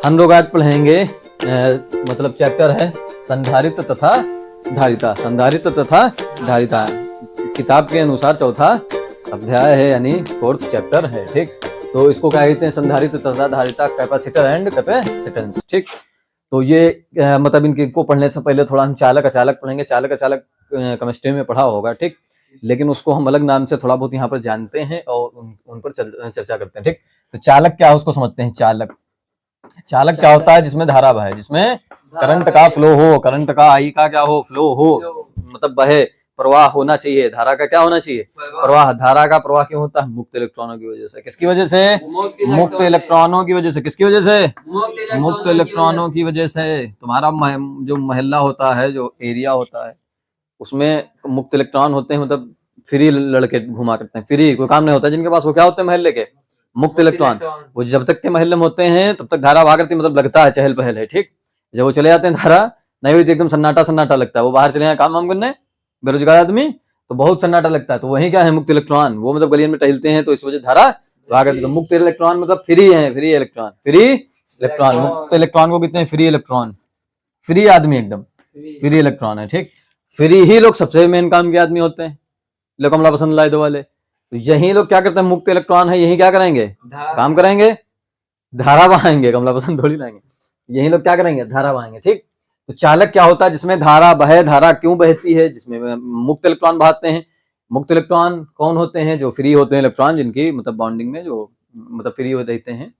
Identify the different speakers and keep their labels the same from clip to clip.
Speaker 1: हम लोग आज पढ़ेंगे मतलब चैप्टर है संधारित्र तथा धारिता। संधारित्र तथा धारिता किताब के अनुसार चौथा अध्याय है, यानी फोर्थ चैप्टर है। ठीक, तो इसको क्या कहते हैं? संधारित्र तथा धारिता, कैपेसिटर एंड कैपेसिटेंस। ठीक, तो ये मतलब इनको पढ़ने से पहले थोड़ा हम चालक अचालक पढ़ेंगे। चालक अचालक केमिस्ट्री में पढ़ा होगा, ठीक, लेकिन उसको हम अलग नाम से थोड़ा बहुत यहाँ पर जानते हैं और उन पर चर्चा करते हैं। ठीक, तो चालक क्या है उसको समझते हैं। चालक चालक क्या होता है? जिसमें धारा बहे, जिसमें करंट का फ्लो हो, करंट का आई का क्या हो, फ्लो हो, मतलब बहे, प्रवाह होना चाहिए। धारा का क्या होना चाहिए? प्रवाह। धारा का प्रवाह क्यों होता है? मुक्त इलेक्ट्रॉनों की वजह से। किसकी वजह से? मुक्त इलेक्ट्रॉनों की वजह से। किसकी वजह से? मुक्त इलेक्ट्रॉनों की वजह से। तुम्हारा जो मोहल्ला होता है, जो एरिया होता है, उसमें मुक्त इलेक्ट्रॉन होते हैं, मतलब फ्री लड़के घुमा करते हैं। फ्री कोई काम नहीं होता जिनके पास, वो क्या होते हैं? मोहल्ले के मुक्त इलेक्ट्रॉन। वो जब तक के मोहल्ले में होते हैं तब तक धारा वहां करती, मतलब लगता है चहल पहल है। ठीक, जब वो चले जाते हैं धारा नहीं हुई तो एकदम सन्नाटा सन्नाटा लगता है। वो बाहर चले जाए काम वाम करने, बेरोजगार आदमी, तो बहुत सन्नाटा लगता है। तो वही क्या है? मुक्त इलेक्ट्रॉन। वो मतलब गलियन में टहलते हैं तो इस वजह धारा वहां करती है। तो मुक्त इलेक्ट्रॉन मतलब फ्री है, फ्री इलेक्ट्रॉन, फ्री इलेक्ट्रॉन। मुक्त इलेक्ट्रॉन को कितने? फ्री इलेक्ट्रॉन, फ्री आदमी, एकदम फ्री इलेक्ट्रॉन है। ठीक, फ्री ही लोग सबसे मेन काम के आदमी होते हैं। लो कमला पसंद लाए दो वाले, तो यही लोग क्या करते हैं? मुक्त इलेक्ट्रॉन है, यही क्या करेंगे? काम करेंगे, धारा बहाएंगे। कमला पसंद थोड़ी लाएंगे। यही लोग क्या करेंगे? धारा बहाएंगे। ठीक, तो चालक क्या होता है? जिसमें धारा बहे। धारा क्यों बहती है? जिसमें मुक्त इलेक्ट्रॉन बहाते हैं। मुक्त इलेक्ट्रॉन कौन होते हैं? जो फ्री होते हैं इलेक्ट्रॉन, जिनकी मतलब बॉन्डिंग में जो मतलब फ्री हो रहते हैं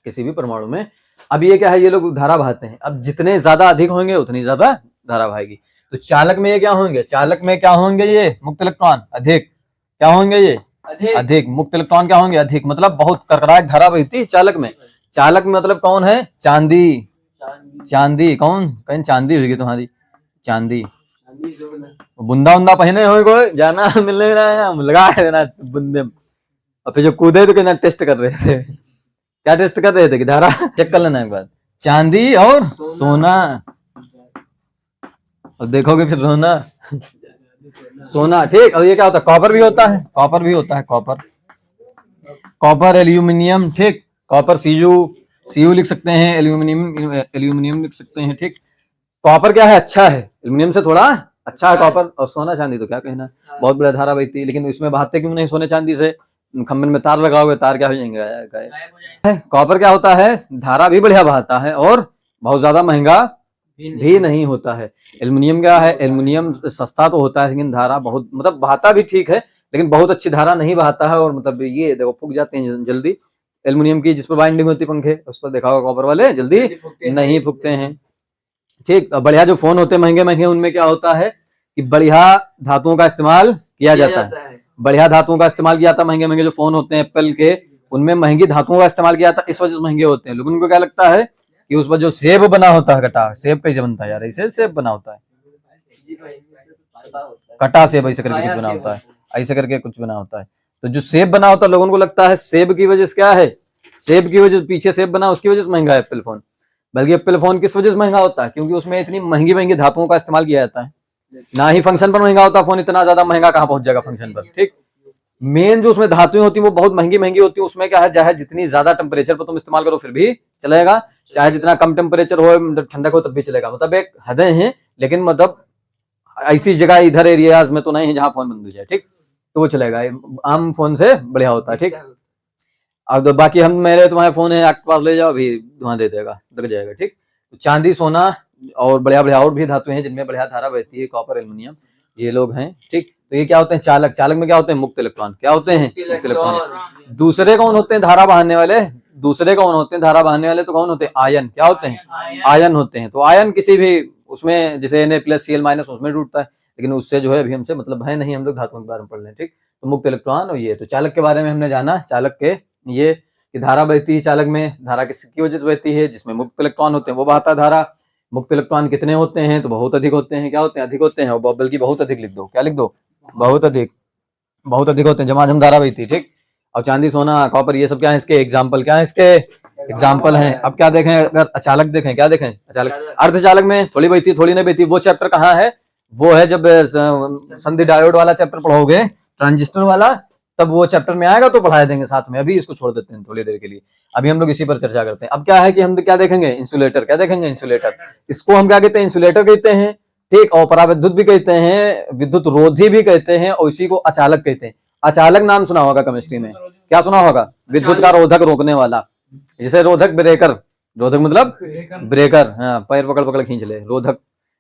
Speaker 1: किसी भी परमाणु में। अब ये क्या है? ये लोग धारा बहाते हैं। अब जितने ज्यादा अधिक होंगे उतनी ज्यादा धारा बहाएगी। तो चालक में ये क्या होंगे? चालक में क्या होंगे? ये मुक्त इलेक्ट्रॉन अधिक। क्या होंगे? ये अधिक। मुक्त इलेक्ट्रॉन क्या होंगे? अधिक, मतलब बहुत करकरायत धारा बहती है चालक में। चालक में मतलब कौन है? चांदी। चांदी कौन? कहीं चांदी होगी तुम्हारी, चांदी। बुंदा उंदा पहने हो कोई जाना मिलने हम लगा देना बुंदे। और फिर जो कूदे तो कहना टेस्ट कर रहे थे। क्या टेस्ट कर रहे थे? कि धारा चेक कर लेना एक बार। चांदी और सोना, और देखोगे फिर रोना। सोना, ठीक। और ये क्या होता है? कॉपर भी होता है, कॉपर भी होता है, कॉपर, कॉपर, एल्यूमिनियम। ठीक, कॉपर सीयू लिख सकते हैं, एल्यूमिनियम लिख सकते हैं। ठीक, कॉपर क्या है? अच्छा है, एल्यूमिनियम से थोड़ा अच्छा है कॉपर। और सोना चांदी तो क्या कहना, बहुत बड़ा धारा बहती है। लेकिन इसमें बहाते क्यों नहीं? सोने चांदी से खंभन में तार लगाओगे, तार क्या हो जाएंगे? कॉपर क्या होता है? धारा भी बढ़िया बहाता है और बहुत ज्यादा महंगा भी नहीं होता है। एल्युमिनियम क्या है? एल्युमिनियम सस्ता तो होता है लेकिन धारा बहुत, मतलब बहाता भी ठीक है लेकिन बहुत अच्छी धारा नहीं बहाता है। और मतलब ये देखो फूक जाते हैं जल्दी। एल्युमिनियम की जिस पर बाइंडिंग होती है पंखे, उस पर देखा होगा कॉपर वाले जल्दी नहीं फूकते हैं। ठीक, बढ़िया जो फोन होते हैं महंगे महंगे, उनमें क्या होता है कि बढ़िया धातुओं का इस्तेमाल किया जाता है। बढ़िया धातुओं का इस्तेमाल किया जाता है। महंगे महंगे जो फोन होते हैं एप्पल के, उनमें महंगी धातुओं का इस्तेमाल किया जाता है, इस वजह से महंगे होते हैं। लेकिन उनको क्या लगता है कि उस पर जो सेब बना होता है, कटा सेब कैसे बनता है यार? ऐसे सेब बना होता है, कटा सेब ऐसे करके कुछ बना होता है, ऐसे करके कुछ बना होता है। तो जो सेब बना होता है लोगों को लगता है सेब की वजह से क्या है? सेब की वजह से पीछे सेब बना, उसकी वजह से महंगा है एप्पल फोन। बल्कि एप्पल फोन किस वजह से महंगा होता है? क्योंकि उसमें इतनी महंगी महंगी धातुओं का इस्तेमाल किया जाता है। ना ही फंक्शन पर महंगा होता फोन, इतना ज्यादा महंगा कहाँ पहुंच जाएगा फंक्शन पर। ठीक, मेन जो उसमें धातुएं होती हैं वो बहुत महंगी महंगी होती है। उसमें क्या है? चाहे जितनी ज्यादा टेम्परेचर पर तुम इस्तेमाल करो फिर भी चलेगा, चाहे जितना कम टेम्परेचर हो, ठंडक हो, तब भी चलेगा। मतलब एक हदें हैं, लेकिन मतलब ऐसी जगह इधर एरियाज में तो नहीं है जहां फोन बंद हो जाए। ठीक, तो वो चलेगा, आम फोन से बढ़िया होता है। ठीक, अब तो बाकी हम मेरे तुम्हारे फोन है आपके पास ले जाओ, अभी धुआं दे देगा, लग जाएगा। ठीक, तो चांदी, सोना और बढ़िया बढ़िया और भी धातुएं हैं जिनमें बढ़िया धारा बहती है, कॉपर, एल्युमिनियम, ये लोग हैं। ठीक, तो ये क्या होते हैं? चालक। चालक में क्या होते हैं? मुक्त इलेक्ट्रॉन। क्या होते हैं? मुक्त इलेक्ट्रॉन। दूसरे कौन होते हैं? धारा बहाने वाले। दूसरे कौन होते हैं? धारा बहाने वाले तो कौन होते हैं? आयन। क्या होते हैं? आयन होते हैं। तो आयन किसी भी उसमें, जैसे Na+Cl- उसमें टूटता है, लेकिन उससे जो है अभी हमसे मतलब है नहीं, हम लोग धातुओं के बारे में पढ़ लें। ठीक, तो मुक्त इलेक्ट्रॉन और ये तो चालक के बारे में हमने जाना। चालक के ये कि धारा बहती है चालक में। धारा किसकी वजह से बहती है? जिसमें मुक्त इलेक्ट्रॉन होते हैं वो बहाता धारा। मुक्त इलेक्ट्रॉन कितने होते हैं? तो बहुत अधिक होते हैं। क्या होते हैं? अधिक होते हैं, बल्कि बहुत अधिक लिख दो। क्या लिख दो? बहुत अधिक, बहुत अधिक होते हैं, झमाझम धारा बहती। ठीक, और चांदी, सोना, कॉपर, ये सब क्या है? इसके एग्जाम्पल। क्या है इसके? एग्जाम्पल हैं। अब क्या देखें? अगर अचालक देखें, क्या देखें? अचालक। अर्धचालक में थोड़ी बहती थोड़ी नहीं बहती। वो चैप्टर कहाँ है? वो है जब संधि डायोड वाला चैप्टर पढ़ोगे, ट्रांजिस्टर वाला, तब वो चैप्टर में आएगा तो पढ़ा देंगे साथ में, अभी इसको छोड़ देते हैं थोड़ी देर के लिए। अभी हम लोग इसी पर चर्चा करते हैं। अब क्या है कि हम क्या देखेंगे, इंसुलेटर। क्या देखेंगे, इंसुलेटर। इसको हम क्या कहते हैं, इंसुलेटर कहते हैं, ठीक। और पराविद्युत भी कहते हैं, विद्युत रोधी भी कहते हैं, और इसी को अचालक कहते हैं। अचालक नाम सुना होगा केमिस्ट्री में, क्या सुना होगा, विद्युत का रोधक रोकने वाला। जैसे रोधक ब्रेकर, रोधक मतलब ब्रेकर, हाँ, पैर पकड़ पकड़ खींच ले, रोधक।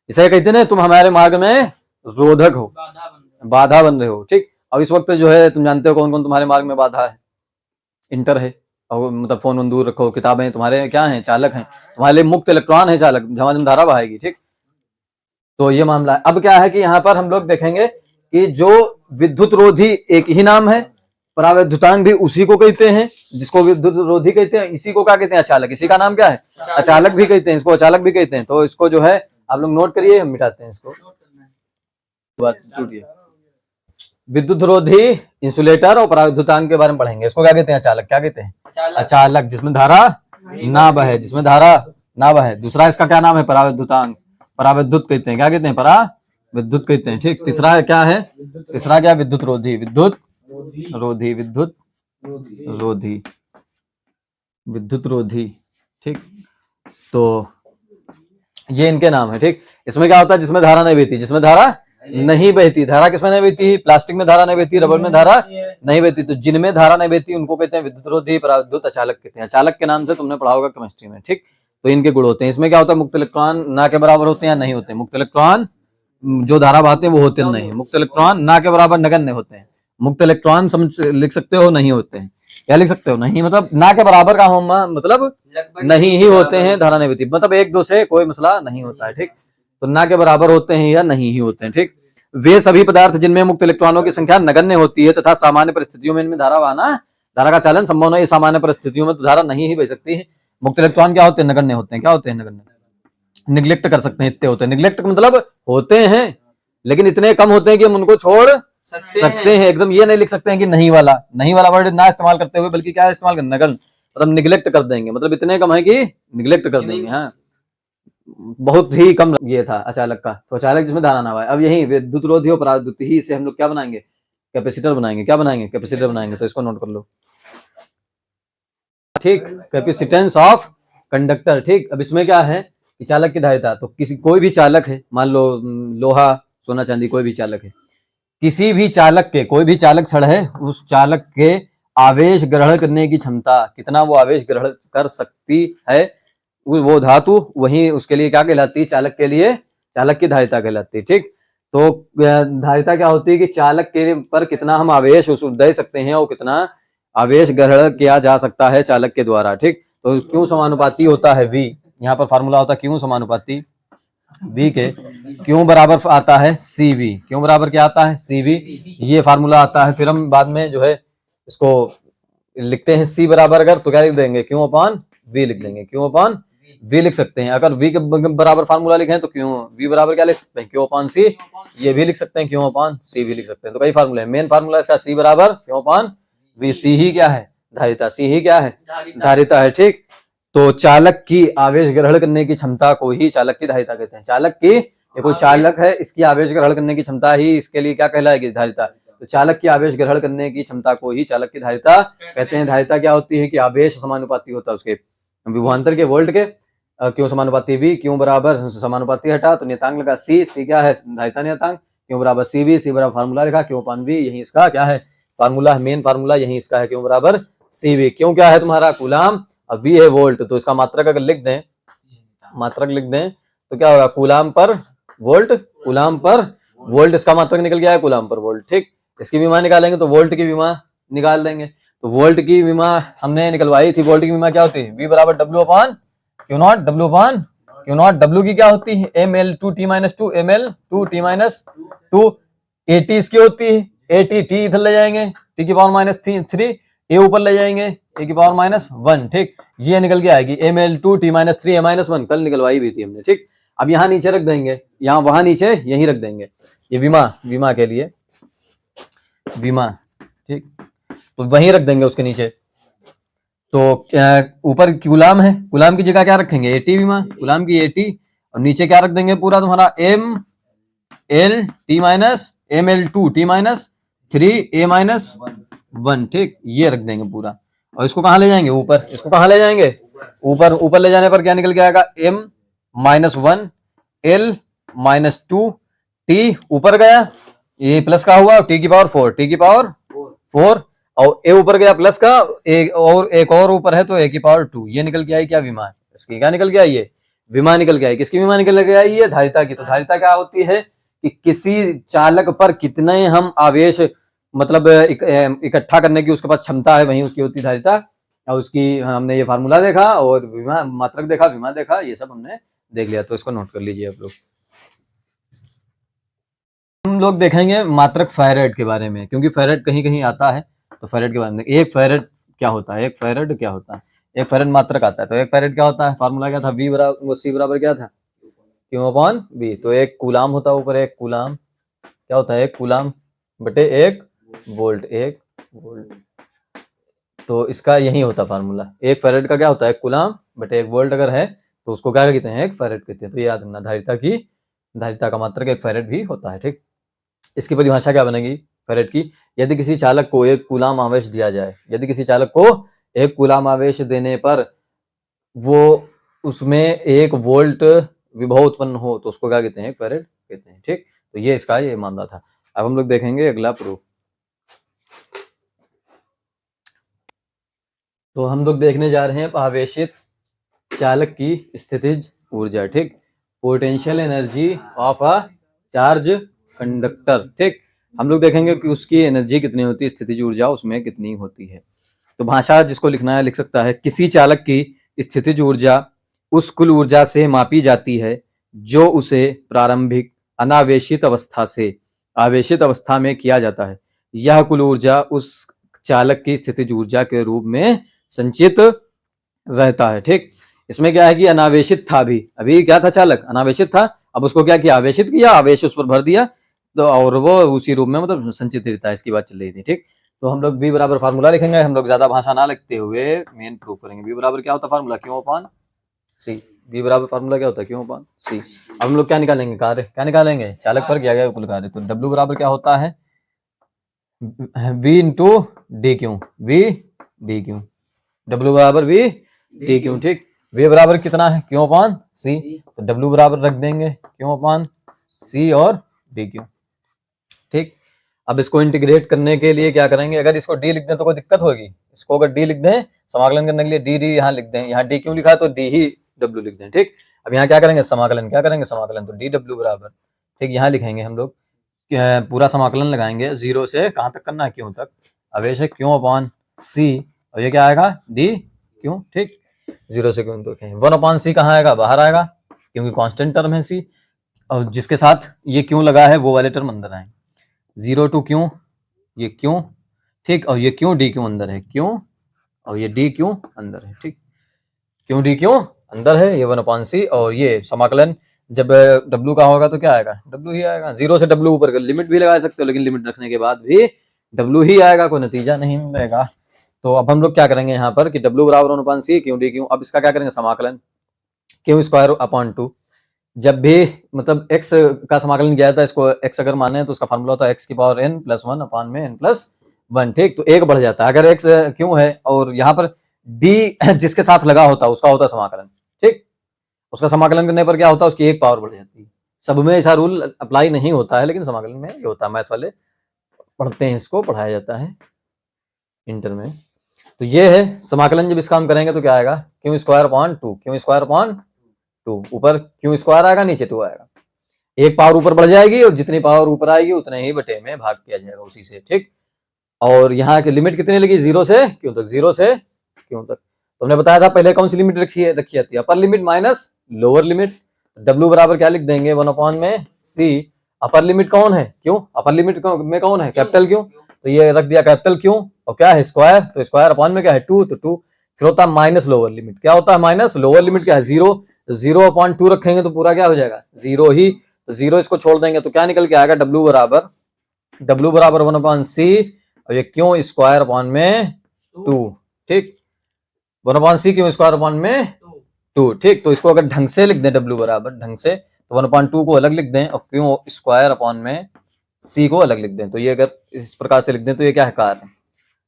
Speaker 1: जिसे कहते हैं तुम हमारे मार्ग में रोधक हो, बाधा बन रहे हो, ठीक। अब इस वक्त जो है तुम जानते हो कौन कौन तुम्हारे मार्ग में बाधा है। इंटर है, और मतलब फोन वोन दूर रखो, किताबें तुम्हारे क्या हैं, चालक हैं। तुम्हारे लिए मुक्त इलेक्ट्रॉन है चालक, झमाझम धारा बहाएगी, ठीक। तो ये मामला है। अब क्या है कि यहाँ पर हम लोग देखेंगे कि जो विद्युत रोधी एक ही नाम है, परावैद्युतांक भी उसी को कहते हैं, जिसको विद्युत रोधी कहते हैं, इसी को क्या कहते हैं, अचालक। इसी का नाम क्या है, अचालक भी कहते हैं, इसको अचालक भी कहते हैं। तो इसको जो है आप लोग नोट करिए, हम मिटाते हैं इसको। बात टूटिए। विद्युत रोधी, इंसुलेटर और परावैद्युतांक के बारे में पढ़ेंगे। इसको क्या कहते हैं, अचालक। क्या कहते हैं, अचालक, जिसमें धारा ना बहे, जिसमें धारा ना बहे। दूसरा इसका क्या नाम है, परावैद्युतांक, परावैद्युत कहते हैं। क्या कहते हैं, परावैद्युत कहते हैं, ठीक। तीसरा क्या है, तीसरा क्या, विद्युत रोधी, विद्युत रोधी, विद्युत रोधी, विद्युत रोधी, ठीक। तो ये इनके नाम है, ठीक। इसमें क्या होता है, जिसमें धारा नहीं बहती, जिसमें धारा नहीं बहती। धारा किसमें नहीं बहती, प्लास्टिक में धारा नहीं बहती, रबर में धारा नहीं बहती। तो जिनमें धारा नहीं बहती उनको कहते हैं विद्युत रोधी, परावैद्युत, अचालक कहते हैं। अचालक के नाम से तुमने पढ़ा होगा केमिस्ट्री में, ठीक। तो इनके गुण होते हैं। इसमें क्या होता है, मुक्त इलेक्ट्रॉन ना के बराबर होते हैं या नहीं होते। मुक्त इलेक्ट्रॉन जो धारा बहाते हैं वो होते नहीं, मुक्त इलेक्ट्रॉन ना के बराबर नगण्य होते हैं। मुक्त इलेक्ट्रॉन समझ लिख सकते हो, नहीं होते हैं। क्या लिख सकते हो, नहीं, मतलब ना के बराबर का होना मतलब नहीं ही होते हैं, धारा नहीं बहती, मतलब एक दो से कोई मसला नहीं होता है, ठीक। तो ना के बराबर होते हैं या नहीं ही होते हैं, ठीक। वे सभी पदार्थ जिनमें मुक्त इलेक्ट्रॉनों की संख्या नगण्य होती है तथा सामान्य परिस्थितियों में इनमें धारा बहाना, धारा का चालन संभव नहीं। सामान्य परिस्थितियों में तो धारा नहीं ही बह सकती है। मुक्त इलेक्ट्रॉन क्या होते हैं, नगण्य होते हैं। क्या होते हैं, नगण्य, निग्लेक्ट कर सकते हैं, इतने होते हैं। निग्लेक्ट मतलब होते हैं लेकिन इतने कम होते हैं कि हम उनको छोड़ सकते हैं। एकदम ये नहीं लिख सकते हैं कि नहीं वाला, नहीं वाला वर्ड ना इस्तेमाल करते हुए, बल्कि क्या इस्तेमाल करना, नगण्य मतलब निग्लेक्ट कर देंगे, मतलब इतने कम है कि निग्लेक्ट कर देंगे। हाँ, बहुत ही कम ये था अचालक का। तो अचालक जिसमें धारा ना हो। अब यही विद्युत रोधी और परावैद्युत ही से हम लोग क्या बनाएंगे, कैपेसिटर बनाएंगे। क्या बनाएंगे, कैपेसिटर बनाएंगे। तो इसको नोट कर लो, ठीक। कैपेसिटेंस ऑफ कंडक्टर, ठीक। अब इसमें क्या है कि चालक की धारिता, तो किसी कोई भी चालक है, मान लो लोहा, सोना, चांदी, कोई भी चालक है, किसी भी चालक के, कोई भी चालक छड़ है, उस चालक के आवेश ग्रहण करने की क्षमता, कितना वो आवेश ग्रहण कर सकती है, वो धातु वही उसके लिए क्या कहलाती है, चालक के लिए चालक की धारिता कहलाती है, ठीक। तो धारिता क्या होती है कि चालक के पर कितना हम आवेश दे सकते हैं और कितना आवेश ग्रहण किया जा सकता है चालक के द्वारा, ठीक। तो क्यों समानुपाती होता है, V, यहाँ पर फार्मूला होता है क्यों समानुपाती, V के क्यों बराबर आता है CV, क्यों बराबर क्या आता है, CV, ये फार्मूला आता है। फिर हम बाद में जो है इसको लिखते हैं C बराबर, अगर तो क्या लिख देंगे, क्यों अपॉन V लिख देंगे, क्यों अपॉन V लिख सकते हैं। अगर V के बराबर फार्मूला लिखें तो क्यों V बराबर क्या लिख सकते हैं, क्यों अपॉन C, ये भी लिख सकते हैं, क्यों अपॉन C भी लिख सकते हैं। तो कई फार्मूले हैं, मेन फार्मूला इसका C बराबर क्यों अपॉन V। C ही क्या है, धारिता, C ही क्या है, धारिता है, ठीक। तो चालक की आवेश ग्रहण करने की क्षमता को ही चालक की धारिता कहते हैं। चालक की, ये कोई चालक है, इसकी आवेश ग्रहण करने की क्षमता ही इसके लिए क्या कहलाएगी, धारिता। तो चालक की आवेश ग्रहण करने की क्षमता को ही चालक की धारिता कहते हैं। धारिता क्या होती है कि आवेश समानुपाती होता है उसके विभवांतर के, वोल्ट के। क्यों समानुपाती V, क्यों बराबर समानुपाती हटा तो नियतांक लगा C, C क्या है, धारिता नियतांक, क्यों बराबर CV, C बराबर फार्मूला लिखा क्यों अपॉन V, यही इसका क्या है, फार्मूला, मेन फार्मूला यही इसका है, क्यों बराबर CV। क्यों क्या है तुम्हारा, कूलाम, अब V है वोल्ट, तो इसका मात्रक अगर लिख दें, मात्रक लिख दें तो क्या होगा, कूलाम पर वोल्ट, कूलाम पर वोल्ट, इसका मात्रक निकल गया है कूलाम पर वोल्ट, ठीक। इसकी विमा निकालेंगे तो वोल्ट की विमा निकाल देंगे। तो वोल्ट की विमा हमने निकलवाई थी, वोल्ट की विमा क्या होती है, V बराबर W upon Q not, W upon Q not. W की क्या होती है, ml2t-2, ml2t-2, AT इसकी होती है, AT, T इधर ले जाएंगे, T की पावर -3, A ऊपर ले जाएंगे, A की पावर -1, ठीक। ये निकल के आएगी ml2t-3 A-1, कल निकलवाई भी थी हमने, ठीक। अब यहाँ नीचे रख देंगे, यहाँ वहां नीचे यहीं रख देंगे, ये विमा, विमा के लिए विमा, ठीक। तो वहीं रख देंगे उसके नीचे। तो ऊपर कूलाम है, कूलाम की जगह क्या रखेंगे, AT विमा, कूलाम की AT, और नीचे क्या रख देंगे पूरा तुम्हारा ml2t-3 A-1, 1, ठीक, ये रख देंगे पूरा। और इसको कहाँ ले जाएंगे, ऊपर, इसको कहाँ ले जाएंगे, ऊपर। ऊपर ले जाने पर क्या निकल के आएगा, m-1 l-2 t ऊपर गया, ये प्लस का हुआ, t की पावर 4, t की पावर 4, और a ऊपर गया प्लस का, एक और ऊपर है तो a की पावर 2, ये निकल के आई क्या, विमा। इसकी क्या निकल के आई, ये विमा निकल के आई। किसकी विमा निकल के आई, ये धारिता की। तो धारिता क्या होती है कि किसी चालक पर कितने हम आवेश मतलब इकट्ठा करने की उसके पास क्षमता है, वही उसकी होती है धारिता। और उसकी हमने ये फार्मूला देखा और विमा मात्रक देखा, विमा देखा, ये सब हमने देख लिया। तो इसको नोट कर लीजिए आप लोग। हम लोग देखेंगे मात्रक फेरेड के बारे में, क्योंकि फेरेड कहीं कहीं आता है, तो फेरेड के बारे में। एक फेरेड क्या होता है, एक फेरेड क्या होता है, एक फेरेड मात्रक आता है। तो एक फेरेड क्या होता है, फार्मूला क्या था, V बराबर C बराबर क्या था, Q अपॉन V। तो एक कूलाम होता है ऊपर, एक कूलाम क्या होता है, एक कूलाम बटे एक वोल्ट, एक वोल्ट। तो इसका यही होता फार्मूला, एक फेरेड का क्या होता है, एक कूलाम बटे एक वोल्ट अगर है तो उसको क्या कहते हैं, एक फेरेड कहते हैं। तो ये याद रखना, धारिता का मात्रक एक फेरेड भी होता है, ठीक। इसकी परिभाषा क्या बनेगी फेरेड की, यदि किसी चालक को एक कूलाम आवेश दिया जाए, यदि किसी चालक को एक कूलाम आवेश देने पर वो उसमें 1 वोल्ट विभव उत्पन्न हो तो उसको क्या कहते हैं, एक फेरेड कहते हैं, ठीक। तो ये इसका ये मामला था। अब हम लोग देखेंगे अगला प्रूफ। तो हम लोग देखने जा रहे हैं आवेशित चालक की स्थितिज ऊर्जा, ठीक, potential energy of a charge conductor, ठीक। हम लोग देखेंगे कि उसकी एनर्जी कितनी होती है, स्थितिज ऊर्जा उसमें कितनी होती है। तो भाषा जिसको लिखना है लिख सकता है, किसी चालक की स्थितिज ऊर्जा उस कुल ऊर्जा से मापी जाती है जो उसे प्रारंभिक अनावेशित अवस्था से आवेशित अवस्था में किया जाता है। यह कुल ऊर्जा उस चालक की स्थितिज ऊर्जा के रूप में संचित रहता है, ठीक। इसमें क्या है कि अनावेशित था, अभी क्या था, चालक अनावेशित था, अब उसको क्या किया, आवेशित किया, आवेश उस पर भर दिया, तो और वो उसी रूप में मतलब संचित रहता है। इसकी बात चल रही थी, ठीक। तो हम लोग V बराबर फार्मूला लिखेंगे, हम लोग ज्यादा भाषा ना लिखते हुए मेन प्रूफ करेंगे। V बराबर क्या होता है formula, Q upon C। V बराबर फार्मूला क्या होता है, Q अपॉन C। अब हम लोग क्या निकालेंगे, कार्य क्या निकालेंगे, चालक पर किया गया कुल कार्य। तो W बराबर क्या होता है, V into D Q, V D Q, W बराबर V डी क्यू, ठीक। V बराबर कितना है, Q अपॉन C। तो W बराबर रख देंगे Q अपॉन C और डी क्यू, ठीक। अब इसको इंटीग्रेट करने के लिए क्या करेंगे, अगर इसको डी लिख दें तो कोई दिक्कत होगी, इसको अगर डी लिख दें समाकलन करने के लिए डी डी यहाँ लिख दें, यहाँ डी क्यों लिखा है तो डी ही डब्ल्यू लिख दें, ठीक। अब यहाँ क्या करेंगे, समाकलन क्या करेंगे, समाकलन तो डी डब्ल्यू बराबर, ठीक, यहाँ लिखेंगे हम लोग पूरा समाकलन लगाएंगे 0 से कहाँ तक करना है, क्यों तक। आवेश है क्यों अपॉन सी, और ये क्या आएगा डी क्यों, ठीक। 0 से क्यों तक 1 अपॉन सी कहाँ आएगा, बाहर आएगा, क्योंकि कांस्टेंट टर्म है सी, और जिसके साथ ये क्यों लगा है वो वाले टर्म अंदर आए। 0 टू क्यों, ये क्यों, ठीक, और ये क्यों डी क्यों अंदर है, क्यों, और ये डी क्यों अंदर है, ठीक। क्यों डी क्यों अंदर है, ये 1/c, और ये समाकलन जब W का होगा तो क्या आएगा, W ही आएगा। 0 से W ऊपर लिमिट भी लगा सकते हो, लेकिन लिमिट रखने के बाद भी W ही आएगा, कोई नतीजा नहीं मिलेगा। तो अब हम लोग क्या करेंगे यहाँ पर कि W बराबर 1/c, क्यों डी क्यों। अब इसका क्या करेंगे समाकलन, क्यों स्क्वायर अपॉन 2। जब भी मतलब x का समाकलन किया जाता है, इसको x अगर माने तो उसका फार्मूला होता है x की पावर n प्लस 1 अपॉन में n प्लस 1, ठीक। तो एक बढ़ जाता है अगर x क्यों है, और यहाँ पर d जिसके साथ लगा होता है उसका होता है समाकलन, ठीक। उसका समाकलन करने पर क्या होता है, उसकी एक पावर बढ़ जाती है। सब में ऐसा रूल अप्लाई नहीं होता है, लेकिन समाकलन में ये होता है, मैथ वाले पढ़ते हैं, इसको पढ़ाया जाता है इंटर में। तो ये है समाकलन, जब इसका हम करेंगे तो क्या आएगा, क्यों स्क्वायर अपॉन 2, क्यों स्क्वायर अपॉन 2, ऊपर क्यों स्क्वायर आएगा, नीचे 2 आएगा, एक पावर ऊपर बढ़ जाएगी, और जितनी पावर ऊपर आएगी उतने ही बटे में भाग किया जाएगा उसी से, ठीक। और यहाँ की लिमिट कितनी लगी, 0 से क्यों तक, 0 से क्यों तक। तुमने बताया था पहले कौन सी लिमिट रखी जाती है, upper limit minus lower limit. W बराबर क्या लिख देंगे, 1 अपॉन में C। अपर लिमिट कौन है, क्यों, अपर लिमिट में कौन है, कैपिटल क्यों, तो ये रख दिया कैपिटल क्यों, और क्या है स्क्वायर, तो स्क्वायर अपॉन में क्या है 2, तो 2। फिर होता है माइनस लोअर लिमिट, क्या होता है माइनस लोअर लिमिट, क्या है 0, तो 0 अपॉन 2 रखेंगे तो पूरा क्या हो जाएगा 0 ही, तो 0 इसको छोड़ देंगे तो क्या निकल के आएगा, W बराबर 1 अपॉन C, और ये क्यों स्क्वायर अपॉन में 2, ठीक। 1 अपॉन C क्यों स्क्वायर अपॉन में 2, ठीक। तो इसको अगर ढंग से लिख दें W बराबर ढंग से, तो 1/2 को अलग लिख दें, और क्यों स्क्वायर अपॉन में C को अलग लिख दें। तो ये अगर इस प्रकार से लिख दें तो ये क्या है कार्य,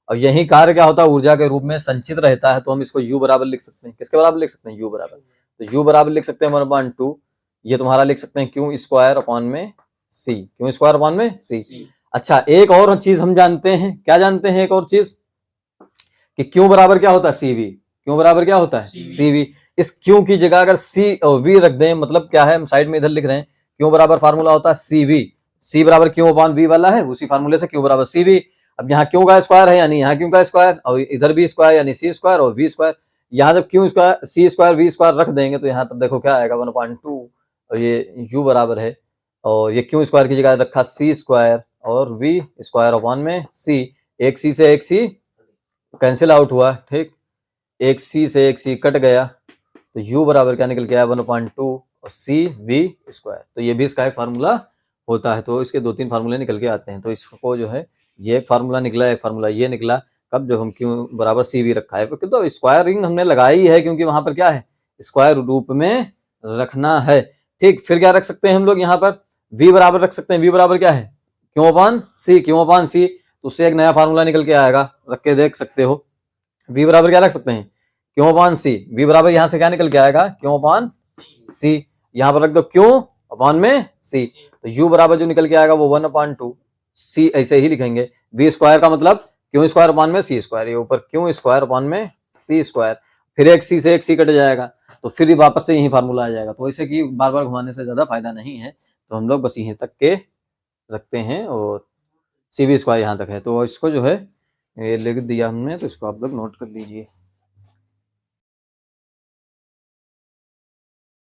Speaker 1: और यही कार्य क्या होता है, ऊर्जा के रूप में संचित रहता है, तो हम इसको U बराबर लिख सकते हैं। किसके बराबर लिख सकते हैं? U बराबर। तो U बराबर लिख सकते हैं 1/2, ये तुम्हारा लिख सकते हैं Q स्क्वायर अपॉन में C, Q स्क्वायर अपॉन में C। अच्छा, एक और चीज हम जानते हैं, क्या जानते हैं एक और चीज, कि Q बराबर क्या होता है? CV। Q बराबर क्या होता है? CV। इस Q की जगह अगर C और V रख दें, मतलब क्या है, हम साइड में इधर लिख रहे हैं, Q बराबर फार्मूला होता है CV, C बराबर Q अपॉन V वाला है, उसी फार्मूले से Q बराबर CV। अब यहाँ Q का स्क्वायर है यानी यहाँ Q का स्क्वायर, और इधर भी स्क्वायर यानी C स्क्वायर और V स्क्वायर। यहाँ जब Q square, C square, V square रख देंगे तो यहाँ तब देखो क्या आएगा, 1/2, और ये U बराबर है, और ये Q स्क्वायर की जगह रखा C स्क्वायर और V स्क्वायर अपॉन में C। एक C से एक C कैंसिल आउट हुआ, ठीक, एक C से एक C कट गया, तो U बराबर क्या निकल के आया, 1/2 और CV स्क्वायर। तो ये भी इसका एक फार्मूला होता है। तो इसके 2-3 फार्मूले निकल के आते हैं। तो इसको जो है, ये एक फार्मूला निकला, एक फार्मूला ये निकला, कब जब हम Q बराबर CV रखा है, क्योंकि तो स्क्वायरिंग हमने लगाई है, क्योंकि वहां पर क्या है, स्क्वायर रूप में रखना है। ठीक, फिर क्या रख सकते हैं हम लोग, यहाँ पर V बराबर रख सकते हैं। V बराबर क्या है, Q upon C, Q upon C, तो उससे एक नया फार्मूला निकल के आएगा, रख के देख सकते हो। V बराबर क्या रख सकते हैं, Q अपॉन C। V बराबर यहाँ से क्या निकल के आएगा, Q अपॉन C, यहाँ पर रख दो Q अपॉन में C, तो U बराबर जो निकल के आएगा वो 1/2, C ऐसे ही लिखेंगे। V स्क्वायर का मतलब Q स्क्वायर अपॉन में C स्क्वायर, ये ऊपर Q स्क्वायर अपॉन में C स्क्वायर, फिर एक C से एक C कट जाएगा, तो फिर वापस से यही फार्मूला आ जाएगा। तो ऐसे कि बार बार घुमाने से ज्यादा फायदा नहीं है, तो हम लोग बस यहीं तक के रखते हैं, और CV स्क्वायर यहाँ तक है। तो इसको जो है ये लिख दिया हमने, तो इसको आप लोग नोट कर लीजिए।